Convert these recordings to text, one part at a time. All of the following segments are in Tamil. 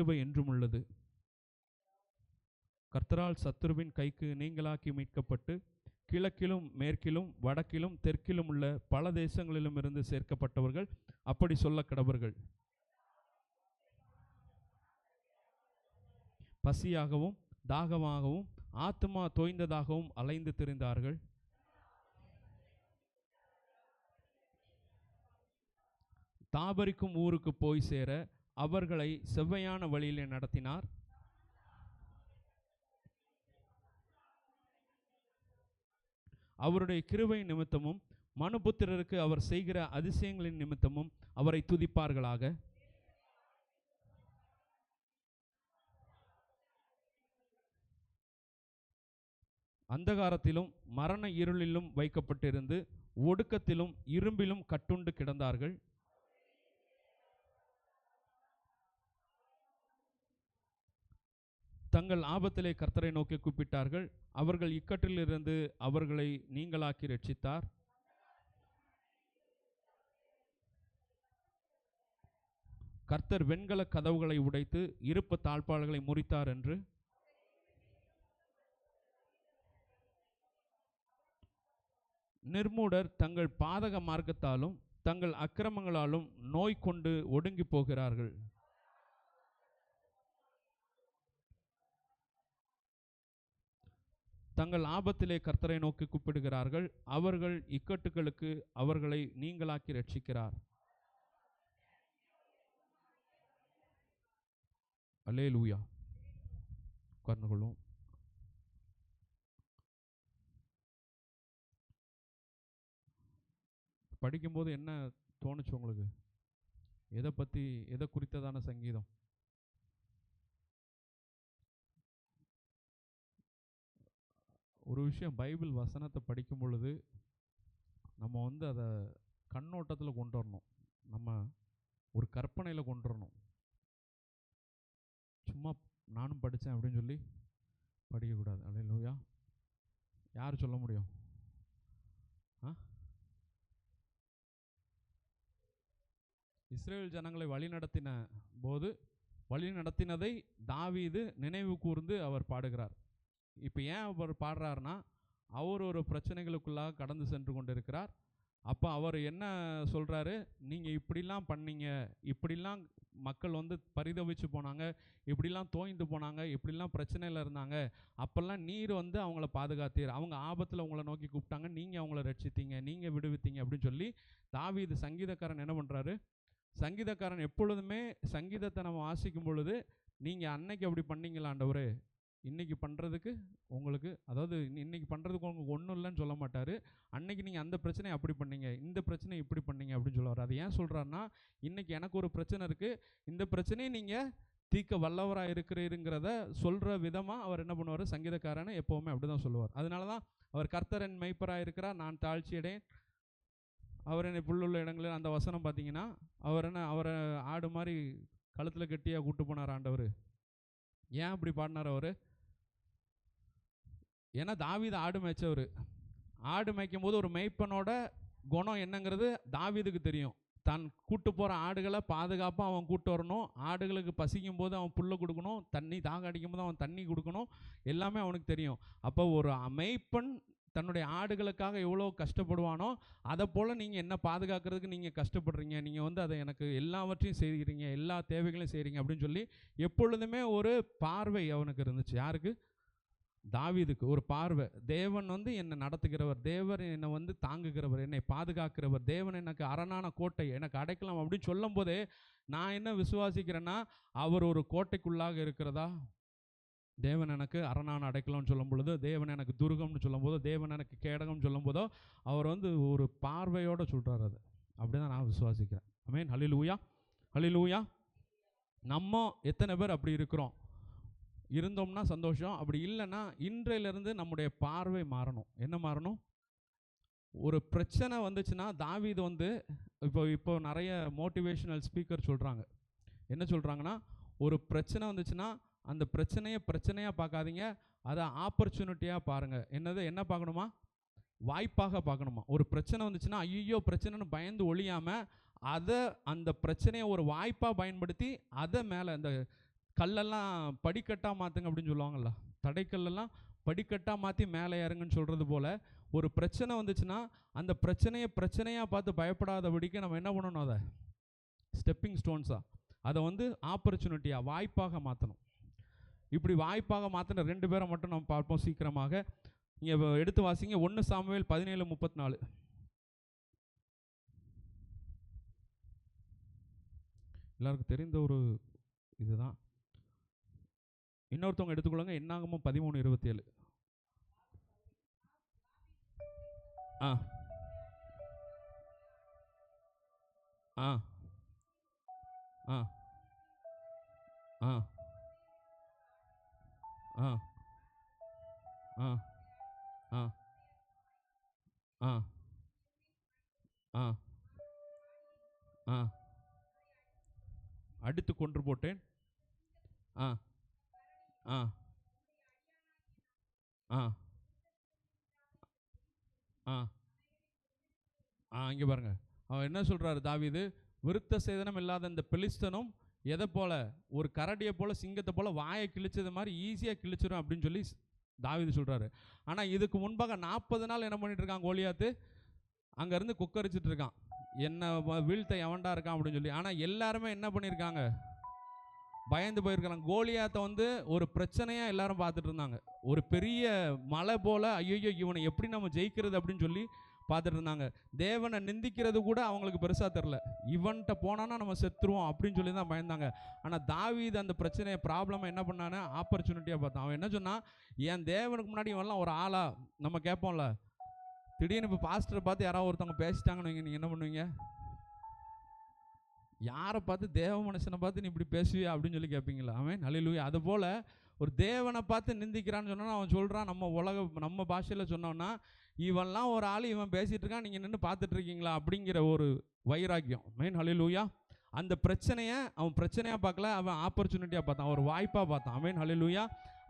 கிருபை என்றும் உள்ளது. கர்த்தரால் சத்துருவின் கைக்கு நீங்களாக்கி மீட்கப்பட்டு கிழக்கிலும் மேற்கிலும் வடக்கிலும் தெற்கிலும் உள்ள பல தேசங்களிலும் இருந்து சேர்க்கப்பட்டவர்கள் அப்படி சொல்ல கடவர்கள். பசியாகவும் தாகமாகவும் ஆத்துமா தோய்ந்ததாகவும் அலைந்து திரிந்தார்கள். தாபரிக்கும் ஊருக்கு போய் சேர அவர்களை செவ்வையான வழியிலே நடத்தினார். அவருடைய கிருபை நிமித்தமும் மனுபுத்திரருக்கு அவர் செய்கிற அதிசயங்களின் நிமித்தமும் அவரை துதிப்பார்களாக. அந்தகாரத்திலும் மரண இருளிலும் வைக்கப்பட்டிருந்து ஒடுக்கத்திலும் இரும்பிலும் கட்டுண்டு கிடந்தார்கள். தங்கள் ஆபத்திலே கர்த்தரை நோக்கி கூப்பிட்டார்கள். அவர்கள் இக்கட்டிலிருந்து அவர்களை நீங்களாக்கி ரட்சித்தார். கர்த்தர் வெண்கல கதவுகளை உடைத்து இருப்பு தாழ்பாள்களை முறித்தார் என்று நிர்மூடர் தங்கள் பாதக மார்க்கத்தாலும் தங்கள் அக்கிரமங்களாலும் நோய் கொண்டு ஒடுங்கி போகிறார்கள். தங்கள் ஆபத்திலே கர்த்தரை நோக்கி கூப்பிடுகிறார்கள். அவர்கள் இக்கட்டுகளுக்கு அவர்களை நீங்களாக்கி ரட்சிக்கிறார். அல்லேலூயா. உட்கார்ந்து கொள்வோம். படிக்கும்போது என்ன தோணுச்சு உங்களுக்கு? எதை குறித்ததான சங்கீதம்? ஒரு விஷயம், பைபிள் வசனத்தை படிக்கும் பொழுது நம்ம அதை கண்ணோட்டத்தில் கொண்டு வரணும். நம்ம ஒரு கற்பனையில் கொண்டு வரணும். சும்மா நானும் படித்தேன் அப்படின்னு சொல்லி படிக்கக்கூடாது. அல்லேலூயா. யார் சொல்ல முடியும்? இஸ்ரேல் ஜனங்களை வழி நடத்தினதை தாவீது நினைவு கூர்ந்து அவர் பாடுகிறார். இப்போ ஏன் அவர் பாடுறாருன்னா, அவர் ஒரு பிரச்சனைகளுக்குள்ளாக கடந்து சென்று கொண்டிருக்கிறார். அப்போ அவர் என்ன சொல்கிறாரு? நீங்கள் இப்படிலாம் பண்ணீங்க, இப்படிலாம் மக்கள் பரிதவிச்சு போனாங்க, இப்படிலாம் தோய்ந்து போனாங்க, இப்படிலாம் பிரச்சனையில் இருந்தாங்க, அப்போல்லாம் நீர் அவங்கள பாதுகாத்தீர், அவங்க ஆபத்தில் உங்களை நோக்கி கூப்பிட்டாங்க, நீங்கள் அவங்கள ரட்சித்தீங்க, நீங்கள் விடுவித்தீங்க அப்படின்னு சொல்லி தாவீது சங்கீதக்காரன் என்ன பண்ணுறாரு? சங்கீதக்காரன் எப்பொழுதுமே சங்கீதத்தை நம்ம வாசிக்கும் பொழுது, நீங்கள் அன்னைக்கு அப்படி பண்ணீங்களா ஆண்டவரே, இன்றைக்கி பண்ணுறதுக்கு உங்களுக்கு, அதாவது இன்றைக்கி பண்ணுறதுக்கு உங்களுக்கு ஒன்றும் இல்லைன்னு சொல்ல மாட்டார். அன்றைக்கி நீங்கள் அந்த பிரச்சனையை அப்படி பண்ணீங்க, இந்த பிரச்சனையை இப்படி பண்ணீங்க அப்படின்னு சொல்லுவார். அது ஏன் சொல்கிறாருன்னா, இன்றைக்கி எனக்கு ஒரு பிரச்சனை இருக்குது, இந்த பிரச்சனையை நீங்கள் தீர்க்க வல்லவராக இருக்கிறீருங்கிறத சொல்கிற விதமாக அவர் என்ன பண்ணுவார்? சங்கீதக்காரனை எப்போவுமே அப்படி தான் சொல்லுவார். அதனால தான் அவர் கர்த்தர் என் மெய்ப்பராக இருக்கிறார், நான் தாழ்ச்சியடையேன், அவர் என்னை புல்லுள்ள இடங்களில், அந்த வசனம் பார்த்தீங்கன்னா அவரை ஆடு மாதிரி கழுத்தில் கெட்டியாக கூட்டு போனார் ஆண்டவர். ஏன் அப்படி பாடினார் அவர்? ஏன்னா தாவீது ஆடு மேய்ச்சவர். ஆடு மேய்க்கும் போது ஒரு மேய்ப்பனோட குணம் என்னங்கிறது தாவீதுக்கு தெரியும். தான் கூட்டு போகிற ஆடுகளை பாதுகாப்பாக அவன் கூட்டு வரணும், ஆடுகளுக்கு பசிக்கும் போது அவன் புல்லை கொடுக்கணும், தாகம் அடிக்கும் போது அவன் தண்ணி கொடுக்கணும், எல்லாமே அவனுக்கு தெரியும். அப்போ ஒரு மேய்ப்பன் தன்னுடைய ஆடுகளுக்காக எவ்வளோ கஷ்டப்படுவானோ, அதை போல் நீங்கள் என்ன பாதுகாக்கிறதுக்கு நீங்கள் கஷ்டப்படுறீங்க, நீங்கள் அதை எனக்கு எல்லாவற்றையும் செய்கிறீங்க, எல்லா தேவைகளையும் செய்கிறீங்க அப்படின்னு சொல்லி எப்பொழுதுமே ஒரு பார்வை அவனுக்கு இருந்துச்சு. யாருக்கு? தாவீதுக்கு ஒரு பார்வை. தேவன் என்னை நடத்துகிறவர், தேவர் என்னை தாங்குகிறவர், என்னை பாதுகாக்கிறவர், தேவன் எனக்கு அரணான கோட்டை, எனக்கு அடைக்கலாம் அப்படின்னு சொல்லும் போதே நான் என்ன விசுவாசிக்கிறேன்னா, அவர் ஒரு கோட்டைக்குள்ளாக இருக்கிறதா, தேவன் எனக்கு அரணான அடைக்கலாம்னு சொல்லும் பொழுது, தேவன் எனக்கு துர்கம்னு சொல்லும் போதோ, தேவன் எனக்கு கேடகம்னு சொல்லும் போதோ, அவர் ஒரு பார்வையோடு சொல்கிறார். அது அப்படி தான் நான் விசுவாசிக்கிறேன். ஆமென். ஹல்லேலூயா, ஹல்லேலூயா. நம்ம எத்தனை பேர் அப்படி இருக்கிறோம்? இருந்தோம்னா சந்தோஷம். அப்படி இல்லைன்னா இன்றையிலிருந்து நம்முடைய பார்வை மாறணும். என்ன மாறணும்? ஒரு பிரச்சனை வந்துச்சுன்னா, தாவீது இப்போ நிறைய மோட்டிவேஷனல் ஸ்பீக்கர் சொல்கிறாங்க. என்ன சொல்கிறாங்கன்னா, ஒரு பிரச்சனை வந்துச்சுன்னா அந்த பிரச்சனையாக பார்க்காதீங்க, அதை ஆப்பர்ச்சுனிட்டியாக பாருங்கள். என்ன பார்க்கணுமா? வாய்ப்பாக பார்க்கணுமா? ஒரு பிரச்சனை வந்துச்சுன்னா ஐயோ பிரச்சனைன்னு பயந்து ஒழியாமல் அந்த பிரச்சனையை ஒரு வாய்ப்பாக பயன்படுத்தி அதை மேலே அந்த கல்லெல்லாம் படிக்கட்டாக மாற்றுங்க அப்படின்னு சொல்லுவாங்கள்ல, தடைக்கல்லெல்லாம் படிக்கட்டாக மாற்றி மேலே ஏறுங்கன்னு சொல்கிறது போல், ஒரு பிரச்சனை வந்துச்சுன்னா அந்த பிரச்சனையாக பார்த்து பயப்படாதபடிக்கு நம்ம என்ன பண்ணணும், அதை ஸ்டெப்பிங் ஸ்டோன்ஸாக, அதை வந்து ஆப்பர்ச்சுனிட்டியாக, வாய்ப்பாக மாற்றணும். இப்படி வாய்ப்பாக மாற்றின 2 பேரை மட்டும் நம்ம பார்ப்போம் சீக்கிரமாக. இங்கே எடுத்து வாசிங்க 1 சாமுவேல் 17:34. எல்லாருக்கும் தெரிந்த ஒரு இதுதான். இன்னொருத்தவங்க எடுத்துக்கொள்ளுங்க, என்னாகமம் 13:27. ஆ ஆ ஆ ஆ ஆ ஆ ஆ ஆ ஆ ஆ அடித்து கொன்று போட்டேன். ஆ ஆ ஆ ஆ இங்கே பாருங்க, அவன் என்ன சொல்றாரு தாவீது, விருத்த சேதனம் இல்லாத இந்த பெலிஸ்தனும் எதை போல, ஒரு கரடியை போல, சிங்கத்தை போல வாயை கிழிச்சது மாதிரி ஈஸியாக கிழிச்சிடும் அப்படின்னு சொல்லி தாவீது சொல்றாரு. ஆனால் இதுக்கு முன்பாக 40 நாள் என்ன பண்ணிட்டு இருக்கான் கோலியாத்து, அங்கேருந்து குக்கரிச்சிட்டு இருக்கான், என்ன வீழ்த்த எவன்டா இருக்கான் அப்படின்னு சொல்லி. ஆனால் எல்லாருமே என்ன பண்ணியிருக்காங்க, பயந்து போயிருக்கிறாங்க. கோலியாத்தை வந்து ஒரு பிரச்சனையாக எல்லாரும் பார்த்துட்டு இருந்தாங்க, ஒரு பெரிய மலை போல, ஐயோ இவனை எப்படி நம்ம ஜெயிக்கிறது அப்படின்னு சொல்லி பார்த்துட்டு இருந்தாங்க. தேவனை நிந்திக்கிறது கூட அவங்களுக்கு பெருசாக தெரில, இவன்கிட்ட போனான்னா நம்ம செத்துருவோம் அப்படின்னு சொல்லி தான் பயந்தாங்க. ஆனால் தாவீது அந்த பிரச்சனையை, ப்ராப்ளமை என்ன பண்ணானே ஆப்பர்ச்சுனிட்டியாக பார்த்தான். அவன் என்ன சொன்னான், என் தேவனுக்கு முன்னாடி இவன்லாம் ஒரு ஆளா, நம்ம கேட்போம்ல, திடீர்னு இப்போ பாஸ்டரை பார்த்து யாராவது ஒருத்தவங்க பேசிட்டாங்கன்னு நீங்கள் என்ன பண்ணுவீங்க, யாரை பார்த்து, தேவ மனுஷனை பார்த்து நீ இப்படி பேசுவியா அப்படின்னு சொல்லி கேட்பீங்களா? அவன் ஹல்லேலூயா. அதுபோல் ஒரு தேவனை பார்த்து நிந்திக்கிறான்னு சொன்னா அவன் சொல்கிறான், நம்ம பாஷையில் சொன்னோன்னா, இவன்லாம் ஒரு ஆள், இவன் பேசிகிட்டு இருக்கான், நீங்கள் நின்று பார்த்துட்டு இருக்கீங்களா அப்படிங்கிற ஒரு வைராக்கியம். ஆமென் ஹல்லேலூயா. அந்த பிரச்சனையை அவன் பிரச்சனையாக பார்க்கல, அவன் ஆப்பர்ச்சுனிட்டியாக பார்த்தான், ஒரு வாய்ப்பாக பார்த்தான். ஆமென் ஹல்லேலூயா.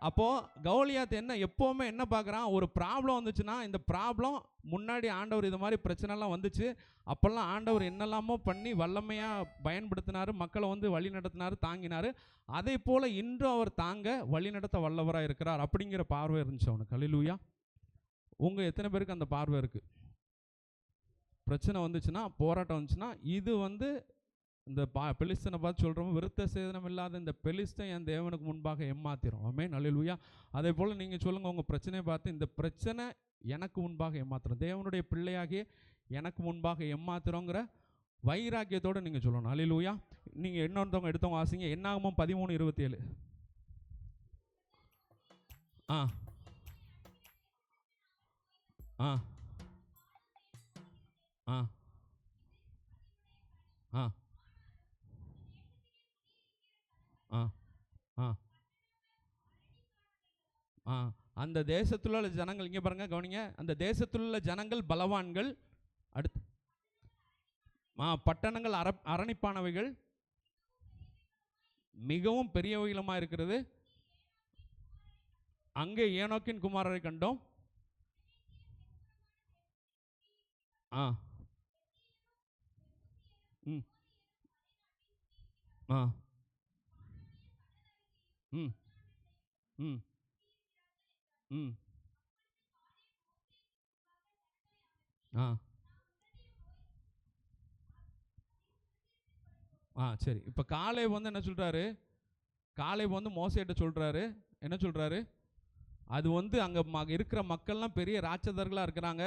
அப்போது கௌலியாத் எப்போவுமே என்ன பார்க்குறான், ஒரு ப்ராப்ளம் வந்துச்சுன்னா, இந்த ப்ராப்ளம் முன்னாடி ஆண்டவர் இது மாதிரி பிரச்சனைலாம் வந்துச்சு, அப்போல்லாம் ஆண்டவர் என்னெல்லாமோ பண்ணி வல்லமையாக பயன்படுத்தினார், மக்களை வந்து வழி நடத்தினார், தாங்கினார், அதே போல் இன்றும் அவர் தாங்க வழி நடத்த வல்லவராக இருக்கிறார் அப்படிங்கிற பார்வை இருந்துச்சு அவனுக்கு. ஹல்லேலூயா. உங்கள் எத்தனை பேருக்கு அந்த பார்வை இருக்குது? பிரச்சனை வந்துச்சுன்னா, போராட்டம் வந்துச்சுன்னா, இது வந்து இந்த பெலிஸ்தனை பார்த்து சொல்கிறோம், விருத்த சேதனம் இல்லாத இந்த பெலிஸ்தன் என் தேவனுக்கு முன்பாக ஏமாத்திரும். ஆமென் ஹல்லேலூயா. அதே போல் நீங்கள் சொல்லுங்கள், உங்கள் பிரச்சனையை பார்த்து, இந்த பிரச்சனை எனக்கு முன்பாக ஏமாத்திரும், தேவனுடைய பிள்ளையாகிய எனக்கு முன்பாக ஏமாத்திரங்கிற வைராக்கியத்தோடு நீங்கள் சொல்லணும். ஹல்லேலூயா. நீங்கள் இன்னொருத்தவங்க எடுத்தவங்க வாசிங்க, என்னாகமம் 13:27. ஆ ஆ ஆ ஆ ஆ ஆ ஆ அந்த தேசத்தில் உள்ள ஜனங்கள், இங்கே பாருங்க கவனிங்க, அந்த தேசத்தில் உள்ள ஜனங்கள் பலவான்கள், அடுத்து பட்டணங்கள் அரணிப்பானவைகள், மிகவும் பெரியவைகளுமாக இருக்கிறது, அங்கே ஏனோக்கின் குமாரரை கண்டோம். ஆ ம் ஆ ம் ம் ம் ஆ சரி. இப்போ காலேப் வந்து என்ன சொல்கிறாரு, காலேப் வந்து மோசேட்ட சொல்கிறாரு, என்ன சொல்கிறாரு, அது வந்து அங்கே இருக்கிற மக்கள்லாம் பெரிய ராட்சதர்களாக இருக்கிறாங்க,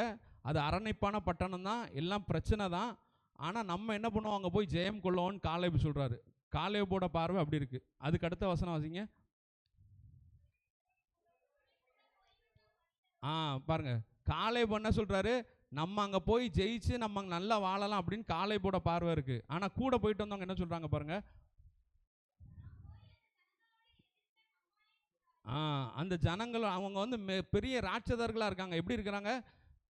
அது அரணைப்பான பட்டணம் தான், எல்லாம் பிரச்சனை தான், ஆனால் நம்ம என்ன பண்ணுவோம், அங்கே போய் ஜெயம் கொள்ளுவோம்னு காலேப் சொல்கிறாரு. காலேபோட பார்வை அப்படி இருக்குது. அதுக்கு அடுத்த வசனம் வாசிங்க. பாருங்க, காலேப் என்ன சொல்கிறாரு, நம்ம அங்கே போய் ஜெயிச்சு நம்ம அங்கே நல்லா வாழலாம் அப்படின்னு காலேபோட பார்வை இருக்குது. ஆனால் கூட போயிட்டு வந்தவங்க என்ன சொல்கிறாங்க பாருங்க, அந்த ஜனங்கள் அவங்க வந்து பெரிய ராட்சதர்களாக இருக்காங்க. எப்படி இருக்கிறாங்க,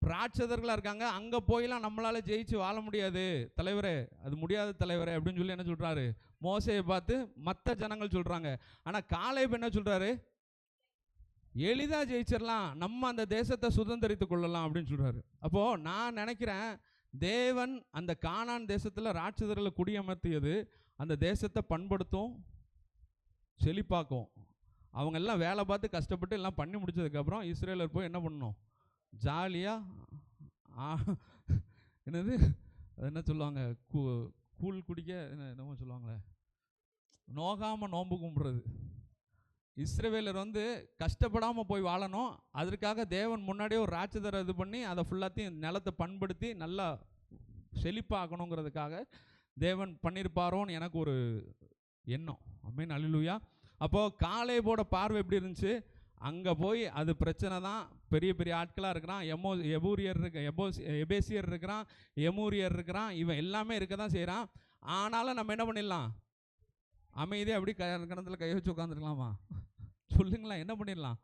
ராட்சதர்களாக இருக்காங்க, அங்கே போயெல்லாம் நம்மளால் ஜெயிச்சு வாழ முடியாது தலைவரே, அது முடியாத தலைவரே அப்படின்னு சொல்லி என்ன சொல்கிறாரு, மோசேயை பார்த்து மற்ற ஜனங்கள் சொல்கிறாங்க. ஆனால் காலேப் என்ன சொல்கிறாரு, எளிதாக ஜெயிச்சிடலாம், நம்ம அந்த தேசத்தை சுதந்திரித்து கொள்ளலாம் அப்படின்னு சொல்கிறாரு. அப்போது நான் நினைக்கிறேன், தேவன் அந்த கானான் தேசத்தில் ராட்சதர்களை குடியமர்த்தியது அந்த தேசத்தை பண்படுத்தும், செழிப்பாக்கும். அவங்க எல்லாம் வேலை பார்த்து கஷ்டப்பட்டு எல்லாம் பண்ணி முடிச்சதுக்கப்புறம் இஸ்ரேலர் போய் என்ன பண்ணணும்? ஜாலியாக என்னது அது என்ன சொல்லுவாங்க, கூழ் குடிக்க என்னமோ சொல்லுவாங்களே, நோகாமல் நோன்பு கும்பிட்றது. இஸ்ரவேலர் கஷ்டப்படாமல் போய் வாழணும். அதற்காக தேவன் முன்னாடியே ஒரு ராட்சதரை இது பண்ணி அதை ஃபுல்லாத்தையும் நிலத்தை பண்படுத்தி நல்லா செழிப்பாக்கணுங்கிறதுக்காக தேவன் பண்ணியிருப்பாரோன்னு எனக்கு ஒரு எண்ணம். ஆமென், அல்லேலூயா. அப்போது காலேபோட பார்வை எப்படி இருந்துச்சு? அங்கே போய் அது பிரச்சனை தான், பெரிய பெரிய ஆட்களாக இருக்கிறான், எபேசியர் இருக்கிறான், எமூரியர் இருக்கிறான், இவன் எல்லாமே இருக்க தான் செய்கிறான். ஆனாலும் நம்ம என்ன பண்ணிடலாம்? அமைதியாக அப்படி கணத்தில் கை வச்சு உட்காந்துருக்கலாமா? சொல்லுங்களேன், என்ன பண்ணிடலாம்?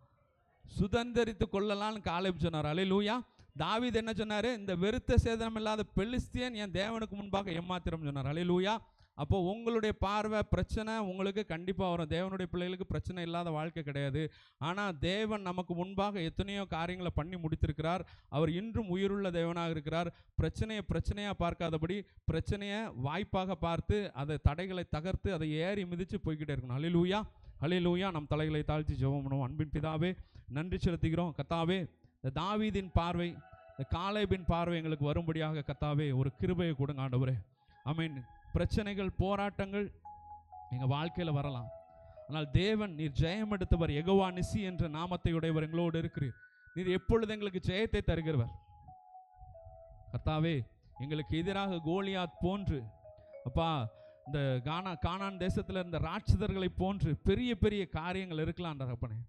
சுதந்திரித்து கொள்ளலாம்னு காலேப் சொன்னார். அல்லேலூயா. தாவீது என்ன சொன்னார்? இந்த வெறுத்த சேதனம் இல்லாத பெலிஸ்தியன் என் தேவனுக்கு முன்பாக எம்மாத்திரம் சொன்னார். அல்லேலூயா. அப்போ உங்களுடைய பார்வை பிரச்சனை உங்களுக்கு கண்டிப்பாக வரும். தேவனுடைய பிள்ளைகளுக்கு பிரச்சனை இல்லாத வாழ்க்கை கிடையாது. ஆனால் தேவன் நமக்கு முன்பாக எத்தனையோ காரியங்களை பண்ணி முடித்திருக்கிறார். அவர் இன்றும் உயிருள்ள தேவனாக இருக்கிறார். பிரச்சனையாக பார்க்காதபடி பிரச்சனையை வாய்ப்பாக பார்த்து அதை தடைகளை தகர்த்து அதை ஏறி மிதித்து போய்கிட்டே இருக்கணும். அல்லேலூயா, அல்லேலூயா. நம் தலைகளை தாழ்த்தி ஜெபம் பண்ணுவோம். அன்பின் பிதாவே, நன்றி செலுத்துகிறோம். கர்த்தாவே, இந்த தாவீதின் பார்வை, இந்த காலேபின் பார்வை எங்களுக்கு வரும்படியாக கர்த்தாவே ஒரு கிருபையை கொடுங்க ஆண்டவரே. ஆமென். பிரச்சனைகள், போராட்டங்கள் எங்கள் வாழ்க்கையில் வரலாம். ஆனால் தேவன், நீர் ஜெயம் எடுத்தவர், யெகோவா நிசி என்ற நாமத்தை உடையவர் எங்களோடு இருக்கிறீர். நீர் எப்பொழுது எங்களுக்கு ஜெயத்தை தருகிறவர். கர்த்தாவே, எங்களுக்கு எதிராக கோலியாத் போன்று அப்பா இந்த கானான் தேசத்தில் இருந்த ராட்சதர்களை போன்று பெரிய பெரிய காரியங்கள் இருக்கலாம் தகப்பனே.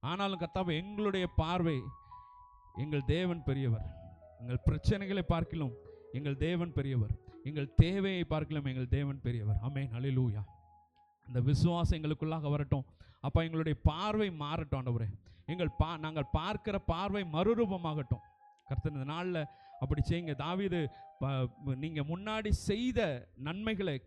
ஆனாலும் கர்த்தாவே, எங்களுடைய பார்வை, எங்கள் தேவன் பெரியவர். எங்கள் பிரச்சனைகளை பார்க்கலாம் எங்கள் தேவன் பெரியவர். எங்கள் தேவையை பார்க்கலாம் எங்கள் தேவன் பெரியவர். ஆமென், அல்லேலூயா. அந்த விசுவாசம் எங்களுக்குள்ளாக வரட்டும். அப்போ எங்களுடைய பார்வை மாறட்டும் ஆண்டவரே. நாங்கள் பார்க்கிற பார்வை மறுரூபமாகட்டும். கர்த்தர் இந்த நாளில் அப்படி செய்யுங்க. தாவீது நீங்கள் முன்னாடி செய்த நன்மைகளை,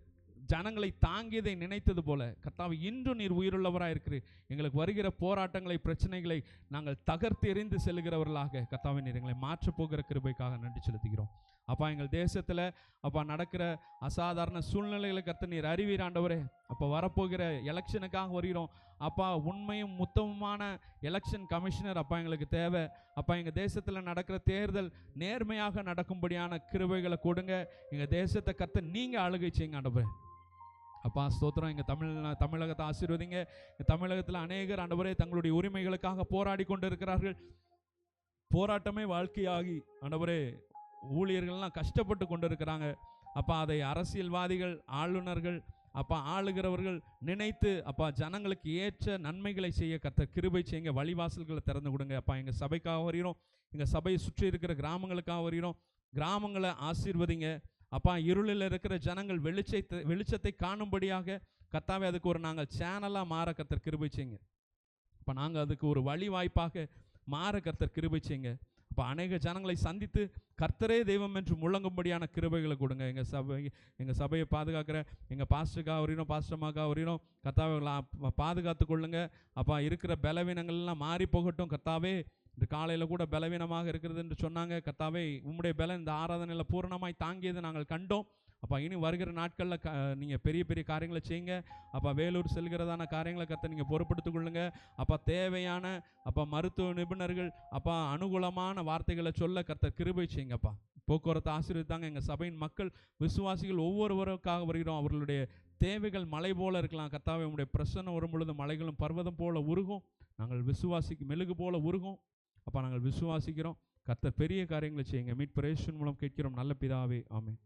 ஜனங்களை தாங்கியதை நினைத்தது போல கர்த்தாவே, இன்று நீர் உயிருள்ளவராக இருக்கிறீர். எங்களுக்கு வருகிற போராட்டங்களை, பிரச்சனைகளை நாங்கள் தகர்த்து எறிந்து செல்கிறவர்களாக கர்த்தாவே நீர் எங்களை மாற்றப் போகிற கிருபைக்காக நன்றி செலுத்துகிறோம். அப்பா, எங்கள் தேசத்தில் அப்பா நடக்கிற அசாதாரண சூழ்நிலைகளை கர்த்தர் நீர் அறிவீர் ஆண்டவரே. அப்போ வரப்போகிற எலெக்ஷனுக்காக வருகிறோம் அப்பா. உண்மையும் முத்தமுமான எலெக்ஷன் கமிஷனர் அப்பா எங்களுக்கு தேவை. அப்பா, எங்கள் தேசத்தில் நடக்கிற தேர்தல் நேர்மையாக நடக்கும்படியான கிருபைகளை கொடுங்க. எங்கள் தேசத்தை கர்த்தர் நீங்கள் ஆளுகை செய்யுங்க ஆண்டவரே. அப்பா ஸ்தோத்திரம். எங்கள் தமிழகத்தை ஆசீர்வதிங்க. தமிழகத்தில் அநேகர் ஆண்டவரே தங்களுடைய உரிமைகளுக்காக போராடி கொண்டு இருக்கிறார்கள். போராட்டமே வாழ்க்கையாகி ஆண்டவரே ஊழியர்கள்லாம் கஷ்டப்பட்டு கொண்டு இருக்கிறாங்க. அப்பா, அதை அரசியல்வாதிகள், ஆளுநர்கள், அப்பா ஆளுகிறவர்கள் நினைத்து அப்பா ஜனங்களுக்கு ஏற்ற நன்மைகளை செய்ய கர்த்தர் கிருபை செய்யுங்க. வழிவாசல்களை திறந்து கொடுங்க. அப்பா, எங்கள் சபைக்காக வருகிறோம். எங்கள் சபையை சுற்றி இருக்கிற கிராமங்களுக்காக வருகிறோம். கிராமங்களை ஆசீர்வதிங்க. அப்பா, இருளில் இருக்கிற ஜனங்கள் வெளிச்சத்தை காணும்படியாக கர்த்தாவே அதுக்கு நாங்கள் சேனலாக மாற கர்த்தர் கிருபை செய்யுங்க. அப்போ நாங்கள் அதுக்கு ஒரு வழி வாய்ப்பாக மாற கர்த்தர் கிருபை செய்யுங்க. அப்போ அநேக ஜனங்களை சந்தித்து கர்த்தரே தெய்வம் என்று முழங்கும்படியான கிருபைகளை கொடுங்க. எங்கள் சபையை பாதுகாக்கிற எங்கள் பாஸ்டருக்காக வரையினோம், பாஸ்டர்மாக்காக வரையினோம். கர்த்தாவை பாதுகாத்து கொள்ளுங்க. அப்பா, இருக்கிற பலவீனங்கள்லாம் மாறி போகட்டும். கர்த்தாவே, இந்த காலையில் கூட பலவீனமாக இருக்கிறது என்று சொன்னாங்க. கர்த்தாவே, உம்முடைய பலன் இந்த ஆராதனையில் பூரணமாய் தாங்கியது நாங்கள் கண்டோம். அப்பா, இனி வருகிற நாட்களில் நீங்கள் பெரிய பெரிய காரியங்களை செய்யுங்க. அப்பா, வேலூர் செல்கிறதான காரியங்களை கர்த்தர் நீங்கள் பொறுப்படுத்திக் கொள்ளுங்க. அப்பா, தேவையான அப்பா மருத்துவ நிபுணர்கள் அப்பா அனுகூலமான வார்த்தைகளை சொல்ல கர்த்தர் கிருபை செய்யுங்கப்பா. போக்குவரத்து ஆசீர்வதித்தாங்க. எங்கள் சபையின் மக்கள், விசுவாசிகள் ஒவ்வொருவருக்காக வருகிறோம். அவர்களுடைய தேவைகள் மலை போல இருக்கலாம். கர்த்தாவே, உங்களுடைய பிரசன்னம் வரும் பொழுது மலைகளும் பர்வதம் போல உருகும். நாங்கள் மெழுகு போல உருகும். அப்பா, நாங்கள் விசுவாசிக்கிறோம். கர்த்தர் பெரிய காரியங்களை செய்யுங்க. மீட்பர் இயேசுவின் மூலம் கேட்கிறோம் நல்ல பிதாவே, ஆமென்.